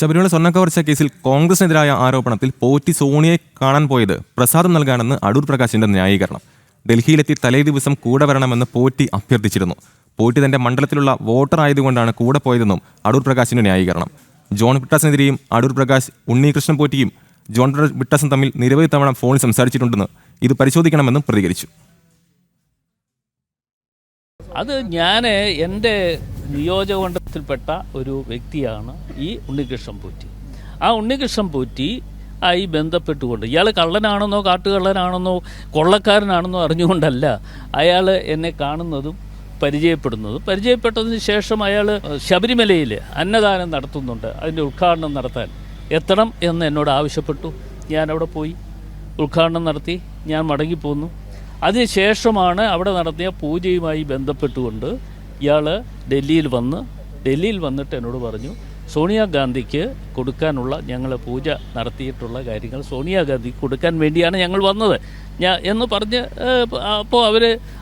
ശബരിമല സ്വർണ്ണക്കവർച്ച കേസിൽ കോൺഗ്രസിനെതിരായ ആരോപണത്തിൽ പോറ്റി സോണിയെ കാണാൻ പോയത് പ്രസാദം നൽകാനെന്ന് അടൂർ പ്രകാശിന്റെ ന്യായീകരണം. ഡൽഹിയിലെത്തി തലേ ദിവസം കൂടെ വരണമെന്ന് പോറ്റി അഭ്യർത്ഥിച്ചിരുന്നു. പോറ്റി തന്റെ മണ്ഡലത്തിലുള്ള വോട്ടർ ആയതുകൊണ്ടാണ് കൂടെ പോയതെന്നും അടൂർ പ്രകാശിന്റെ ന്യായീകരണം. ജോൺ ബ്രിട്ടാസിനെതിരെയും അടൂർ പ്രകാശ് ഉണ്ണികൃഷ്ണൻ പോറ്റിയും ജോൺ ബ്രിട്ടാസും തമ്മിൽ നിരവധി തവണ ഫോണിൽ സംസാരിച്ചിട്ടുണ്ടെന്ന് ഇത് പരിശോധിക്കണമെന്നും പ്രതികരിച്ചു. അത് ഞാൻ എൻ്റെ നിയോജകമണ്ഡലത്തിൽപ്പെട്ട ഒരു വ്യക്തിയാണ് ഈ ഉണ്ണികൃഷ്ണൻ പോറ്റി. ആ ഉണ്ണികൃഷ്ണൻ പോറ്റി ആയി ബന്ധപ്പെട്ടുകൊണ്ട് ഇയാൾ കള്ളനാണെന്നോ കാട്ടുകള്ളനാണെന്നോ കൊള്ളക്കാരനാണെന്നോ അറിഞ്ഞുകൊണ്ടല്ല അയാൾ എന്നെ കാണുന്നതും പരിചയപ്പെട്ടതിന് ശേഷം അയാൾ ശബരിമലയിൽ അന്നദാനം നടത്തുന്നുണ്ട്, അതിൻ്റെ ഉദ്ഘാടനം നടത്താൻ എത്തണം എന്ന് എന്നോട് ആവശ്യപ്പെട്ടു. ഞാനവിടെ പോയി ഉദ്ഘാടനം നടത്തി ഞാൻ മടങ്ങിപ്പോന്നു. അതിനുശേഷമാണ് അവിടെ നടത്തിയ പൂജയുമായി ബന്ധപ്പെട്ടുകൊണ്ട് ഇയാൾ ഡൽഹിയിൽ വന്നിട്ട് എന്നോട് പറഞ്ഞു, സോണിയാഗാന്ധിക്ക് കൊടുക്കാനുള്ള ഞങ്ങൾ പൂജ നടത്തിയിട്ടുള്ള കാര്യങ്ങൾ സോണിയാഗാന്ധിക്ക് കൊടുക്കാൻ വേണ്ടിയാണ് ഞങ്ങൾ വന്നത് എന്ന് പറഞ്ഞ് അപ്പോൾ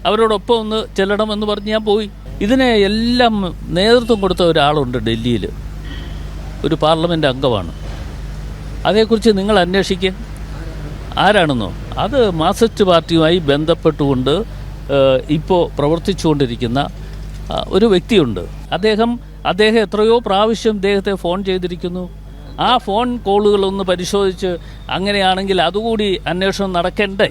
അവരോടൊപ്പം ഒന്ന് ചെല്ലണമെന്ന് പറഞ്ഞ് ഞാൻ പോയി. ഇതിനെ എല്ലാം നേതൃത്വം കൊടുത്ത ഒരാളുണ്ട് ഡൽഹിയിൽ, ഒരു പാർലമെൻറ്റ് അംഗമാണ്. അതേക്കുറിച്ച് നിങ്ങൾ അന്വേഷിക്കുക. ആരാണെന്നോ? അത് മാർക്സിസ്റ്റ് പാർട്ടിയുമായി ബന്ധപ്പെട്ടുകൊണ്ട് ഇപ്പോൾ പ്രവർത്തിച്ചുകൊണ്ടിരിക്കുന്ന ഒരു വ്യക്തിയുണ്ട്. അദ്ദേഹം എത്രയോ പ്രാവശ്യം ഇദ്ദേഹത്തെ ഫോൺ ചെയ്തിരിക്കുന്നു. ആ ഫോൺ കോളുകളൊന്ന് പരിശോധിച്ച് അങ്ങനെയാണെങ്കിൽ അതുകൂടി അന്വേഷണം നടക്കണ്ടേ?